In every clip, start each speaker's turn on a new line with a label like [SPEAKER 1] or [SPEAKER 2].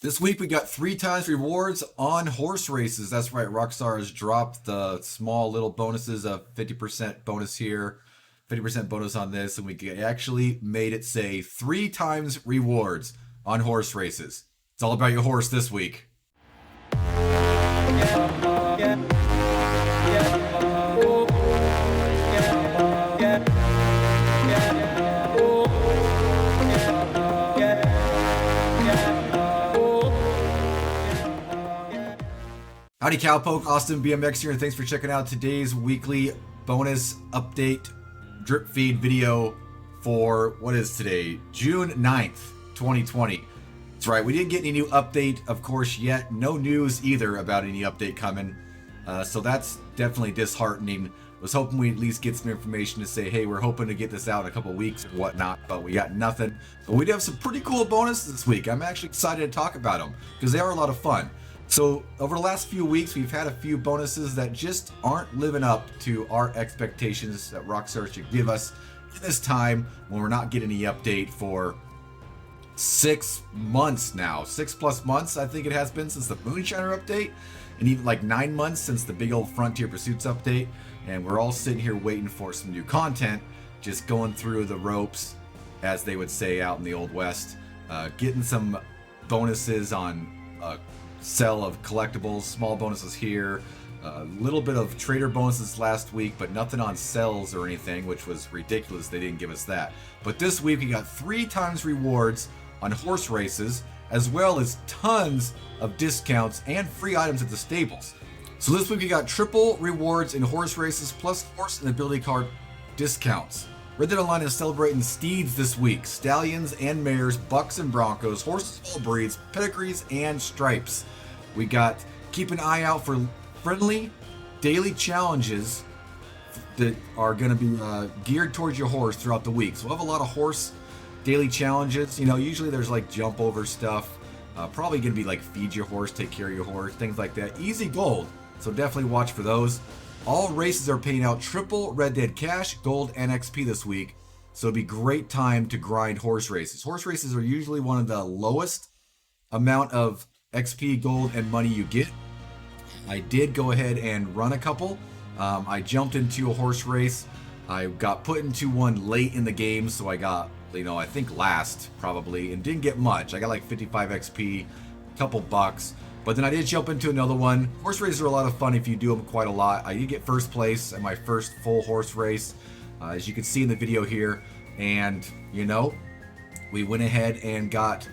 [SPEAKER 1] This week we got 3 times rewards on horse races. That's right, Rockstar has dropped the small little bonuses of 50% bonus here, 50% bonus on this, and we actually made it say 3 times rewards on horse races. It's all about your horse this week. Howdy Cowpoke, AustinBMX here, and thanks for checking out today's weekly bonus update drip feed video for, what is today, June 9th, 2020. That's right, we didn't get any new update, of course, yet. No news either about any update coming, so that's definitely disheartening. Was hoping we at least get some information to say, hey, we're hoping to get this out in a couple weeks or whatnot, but we got nothing. But we do have some pretty cool bonuses this week. I'm actually excited to talk about them because they are a lot of fun. So over the last few weeks, we've had a few bonuses that just aren't living up to our expectations that Rockstar should give us in this time when we're not getting any update for 6 months now. 6+ months, I think it has been since the Moonshiner update, and even like 9 months since the big old Frontier Pursuits update. And we're all sitting here waiting for some new content, just going through the ropes, as they would say out in the Old West, getting some bonuses on sell of collectibles, small bonuses here, a little bit of trader bonuses last week, but nothing on sells or anything, which was ridiculous. They didn't give us that. But this week we got 3 times rewards on horse races, as well as tons of discounts and free items at the stables. So this week we got triple rewards in horse races plus horse and ability card discounts. Red Dead Online is celebrating steeds this week. Stallions and mares, bucks and broncos, horses of all breeds, pedigrees and stripes. We got keep an eye out for friendly daily challenges that are going to be geared towards your horse throughout the week. So we'll have a lot of horse daily challenges. You know, usually there's like jump over stuff. Probably going to be like feed your horse, take care of your horse, things like that. Easy gold. So definitely watch for those. All races are paying out triple Red Dead cash, gold, and XP this week, so it'll be a great time to grind horse races. Horse races are usually one of the lowest amount of XP, gold, and money you get. I did go ahead and run a couple. I jumped into a horse race. I got put into one late in the game, so I got, I think last probably, and didn't get much. I got like 55 XP, a couple bucks. But then I did jump into another one. Horse races are a lot of fun if you do them quite a lot. I did get first place in my first full horse race, as you can see in the video here. And, we went ahead and got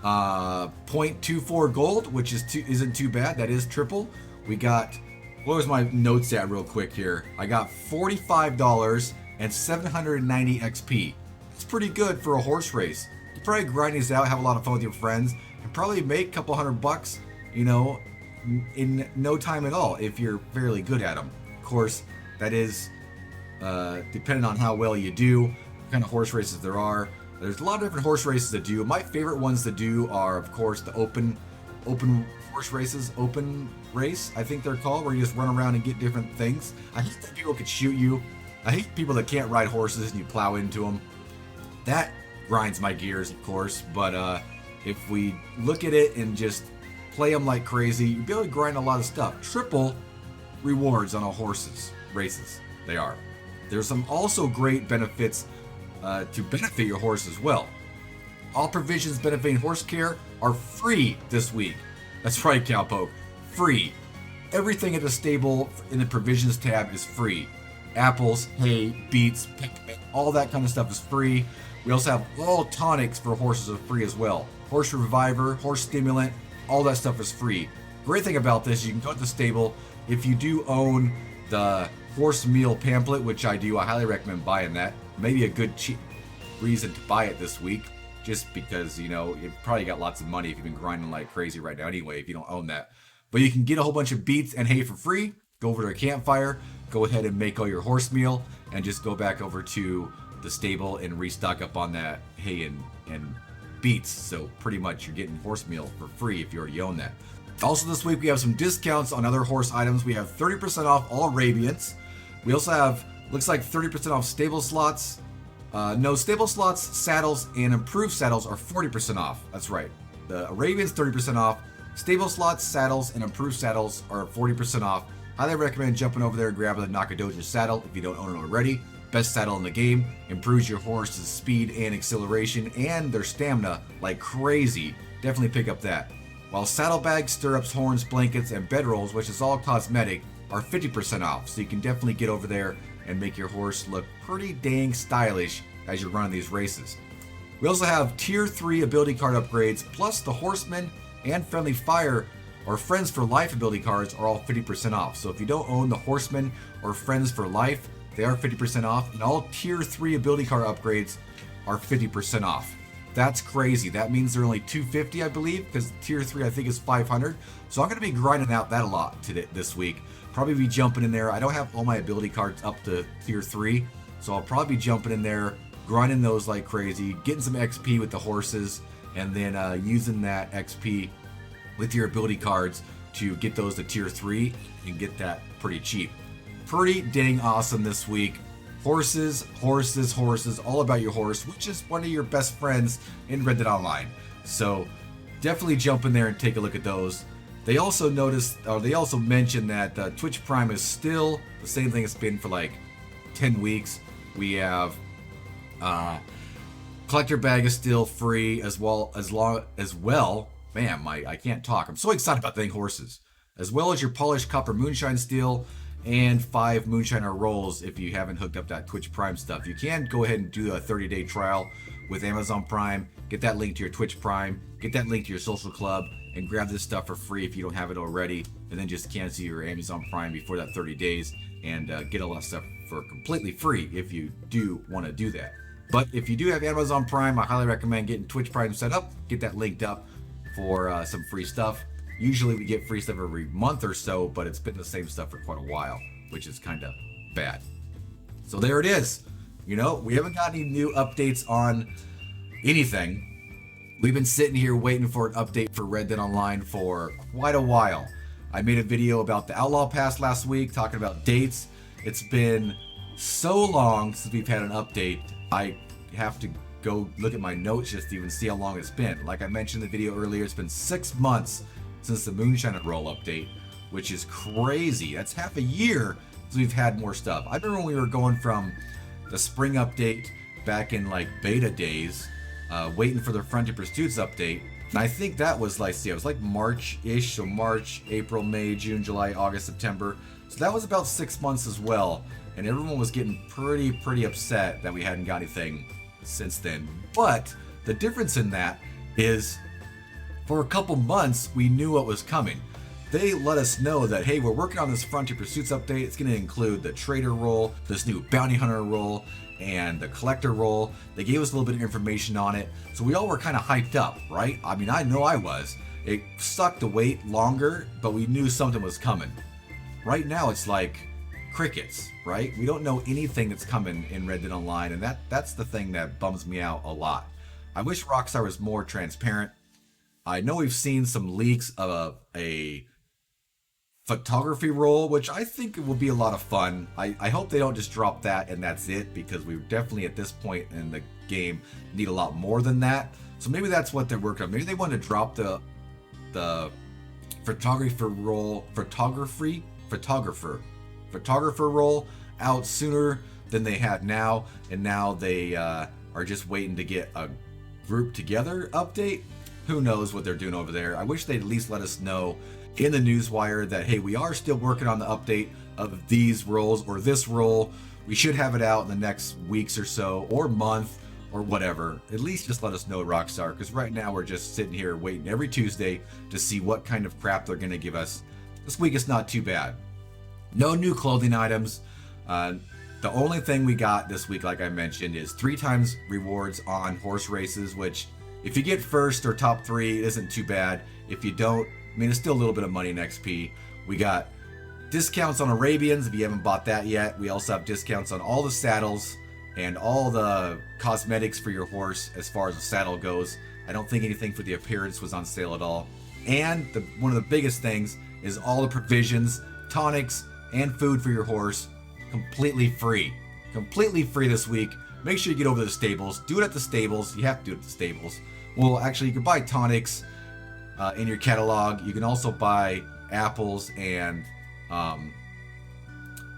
[SPEAKER 1] 0.24 gold, which isn't too bad. That is triple. We got, what was my notes at real quick here? I got $45 and 790 XP. It's pretty good for a horse race. You probably grind these out, have a lot of fun with your friends, and probably make a couple $100, in no time at all if you're fairly good at them. Of course, that is depending on how well you do, what kind of horse races there are. There's a lot of different horse races to do. My favorite ones to do are, of course, the open horse races, open race, I think they're called, where you just run around and get different things. I hate that people could shoot you. I hate people that can't ride horses and you plow into them. That grinds my gears, of course, but if we look at it and just play them like crazy, you'll be able to grind a lot of stuff. Triple rewards on a horses races, they are. There's some also great benefits to benefit your horse as well. All provisions benefiting horse care are free this week. That's right, Cowpoke, free. Everything at the stable in the provisions tab is free. Apples, hay, beets, peppermint, all that kind of stuff is free. We also have all tonics for horses are free as well. Horse reviver, horse stimulant, all that stuff is free. Great thing about this, you can go to the stable. If you do own the horse meal pamphlet, which I do, I highly recommend buying that. Maybe a good cheap reason to buy it this week, just because, you've probably got lots of money if you've been grinding like crazy right now anyway, if you don't own that. But you can get a whole bunch of beets and hay for free, go over to a campfire, go ahead and make all your horse meal, and just go back over to the stable and restock up on that hay and beets. So pretty much you're getting horse meal for free if you already own that. Also this week we have some discounts on other horse items. We have 30% off all Arabians. We also have, looks like 30% off stable slots. No, stable slots, saddles, and improved saddles are 40% off. That's right. the Arabians 30% off. Stable slots, saddles, and improved saddles are 40% off. Highly recommend jumping over there and grabbing the Nakadoja saddle if you don't own it already. Best saddle in the game, improves your horse's speed and acceleration and their stamina like crazy. Definitely pick up that. While saddlebags, stirrups, horns, blankets, and bedrolls, which is all cosmetic, are 50% off. So you can definitely get over there and make your horse look pretty dang stylish as you're running these races. We also have Tier 3 ability card upgrades, plus the Horseman and Friendly Fire or Friends for Life ability cards are all 50% off. So if you don't own the Horseman or Friends for Life, they are 50% off, and all Tier 3 ability card upgrades are 50% off. That's crazy. That means they're only $250, I believe, because Tier 3 I think is $500. So I'm going to be grinding out that a lot this week. Probably be jumping in there. I don't have all my ability cards up to Tier 3, so I'll probably be jumping in there, grinding those like crazy, getting some XP with the horses, and then using that XP with your ability cards to get those to Tier 3 and get that pretty cheap. Pretty dang awesome this week. Horses, horses, horses, all about your horse, which is one of your best friends in Red Dead Online. So definitely jump in there and take a look at those. They also mentioned that Twitch Prime is still the same thing it's been for like 10 weeks. We have Collector Bag is still free as well. Man, I can't talk. I'm so excited about the horses. As well as your polished copper moonshine steel and 5 moonshiner rolls if you haven't hooked up that Twitch Prime stuff. You can go ahead and do a 30-day trial with Amazon Prime, get that link to your Twitch Prime, get that link to your social club, and grab this stuff for free if you don't have it already, and then just cancel your Amazon Prime before that 30 days and get a lot of stuff for completely free if you do want to do that. But if you do have Amazon Prime, I highly recommend getting Twitch Prime set up, get that linked up for some free stuff. Usually we get free stuff every month or so, but it's been the same stuff for quite a while, which is kind of bad. So there it is. You know, we haven't got any new updates on anything. We've been sitting here waiting for an update for Red Dead Online for quite a while. I made a video about the Outlaw Pass last week, talking about dates. It's been so long since we've had an update. I have to go look at my notes just to even see how long it's been. Like I mentioned in the video earlier, it's been 6 months since the Moonshine and Roll update, which is crazy. That's half a year since we've had more stuff. I remember when we were going from the spring update back in like beta days, waiting for the Frontier Pursuits update. And I think that was like, it was like March-ish, so March, April, May, June, July, August, September. So that was about 6 months as well. And everyone was getting pretty upset that we hadn't got anything since then. But the difference in that is for a couple months, we knew what was coming. They let us know that, hey, we're working on this Frontier Pursuits update. It's going to include the Trader role, this new Bounty Hunter role, and the Collector role. They gave us a little bit of information on it. So we all were kind of hyped up, right? I mean, I know I was. It sucked to wait longer, but we knew something was coming. Right now, it's like crickets, right? We don't know anything that's coming in Red Dead Online, and that's the thing that bums me out a lot. I wish Rockstar was more transparent. I know we've seen some leaks of a photography role, which I think will be a lot of fun. I hope they don't just drop that and that's it, because we definitely at this point in the game need a lot more than that. So maybe that's what they're working on. Maybe they want to drop the photographer role out sooner than they had now, and now they are just waiting to get a group together update. Who knows what they're doing over there. I wish they'd at least let us know in the NewsWire that, hey, we are still working on the update of these roles or this role. We should have it out in the next weeks or so, or month, or whatever. At least just let us know, Rockstar, because right now we're just sitting here waiting every Tuesday to see what kind of crap they're going to give us. This week it's not too bad. No new clothing items. The only thing we got this week, like I mentioned, is 3 times rewards on horse races, which if you get first or top 3, it isn't too bad. If you don't, I mean, it's still a little bit of money in XP. We got discounts on Arabians if you haven't bought that yet. We also have discounts on all the saddles and all the cosmetics for your horse as far as the saddle goes. I don't think anything for the appearance was on sale at all. And one of the biggest things is all the provisions, tonics, and food for your horse completely free. Completely free this week. Make sure you get over to the stables. Do it at the stables. You have to do it at the stables. Well, actually, you can buy tonics in your catalog. You can also buy apples and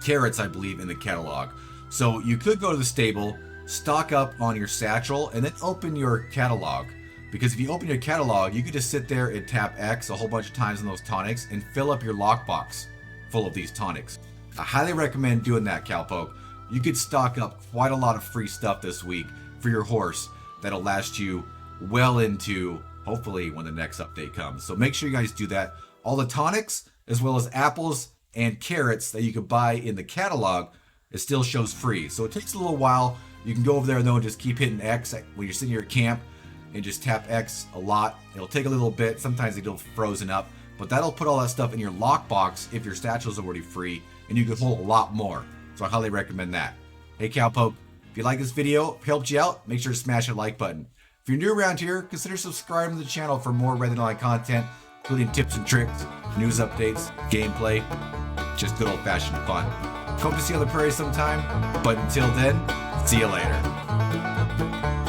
[SPEAKER 1] carrots, I believe, in the catalog. So you could go to the stable, stock up on your satchel, and then open your catalog. Because if you open your catalog, you could just sit there and tap X a whole bunch of times on those tonics and fill up your lockbox full of these tonics. I highly recommend doing that, Cowpoke. You could stock up quite a lot of free stuff this week for your horse that'll last you well into, hopefully, when the next update comes. So make sure you guys do that. All the tonics, as well as apples and carrots that you can buy in the catalog, it still shows free. So it takes a little while. You can go over there though and just keep hitting X when you're sitting here at camp and just tap X a lot. It'll take a little bit. Sometimes it'll frozen up, but that'll put all that stuff in your lockbox if your satchel's already free, and you can hold a lot more. So I highly recommend that. Hey Cowpoke, if you like this video, if it helped you out, make sure to smash that like button. If you're new around here, consider subscribing to the channel for more Red Dead Online content, including tips and tricks, news updates, gameplay, just good old-fashioned fun. Hope to see you on the prairie sometime, but until then, see you later.